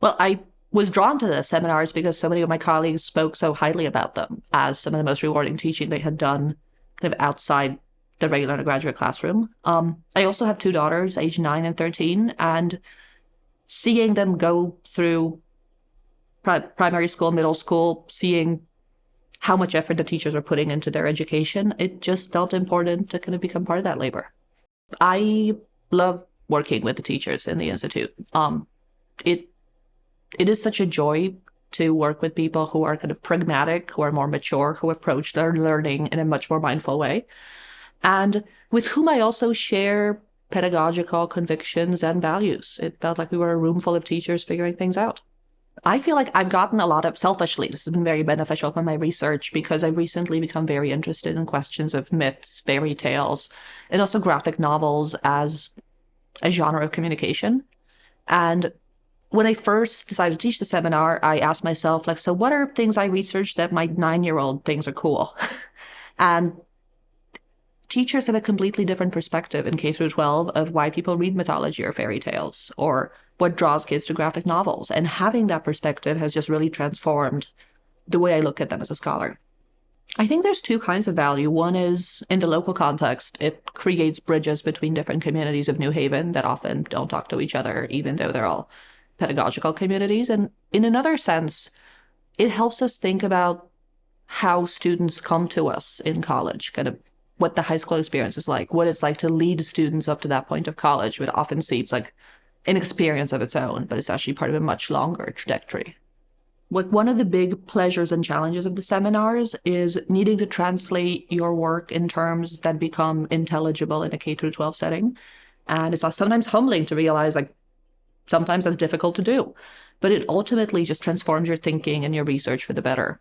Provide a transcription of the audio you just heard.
Well, I was drawn to the seminars because so many of my colleagues spoke so highly about them as some of the most rewarding teaching they had done kind of outside the regular undergraduate classroom. I also have two daughters, age 9 and 13, and seeing them go through primary school, middle school, seeing how much effort the teachers are putting into their education, it just felt important to kind of become part of that labor. I love working with the teachers in the Institute. It it is such a joy to work with people who are kind of pragmatic, who are more mature, who approach their learning in a much more mindful way, and with whom I also share pedagogical convictions and values. It felt like we were a room full of teachers figuring things out. I feel like I've gotten a lot of, selfishly, this has been very beneficial for my research because I've recently become very interested in questions of myths, fairy tales, and also graphic novels as a genre of communication. And when I first decided to teach the seminar, I asked myself, like, so what are things I researched that my 9-year-old thinks are cool? And teachers have a completely different perspective in K through 12 of why people read mythology or fairy tales, or what draws kids to graphic novels. And having that perspective has just really transformed the way I look at them as a scholar. I think there's two kinds of value. One is in the local context, it creates bridges between different communities of New Haven that often don't talk to each other, even though they're all pedagogical communities. And in another sense, it helps us think about how students come to us in college, kind of what the high school experience is like, what it's like to lead students up to that point of college, which often seems like an experience of its own, but it's actually part of a much longer trajectory. One of the big pleasures and challenges of the seminars is needing to translate your work in terms that become intelligible in a K through 12 setting. And it's sometimes humbling to realize, like, sometimes that's difficult to do, but it ultimately just transforms your thinking and your research for the better.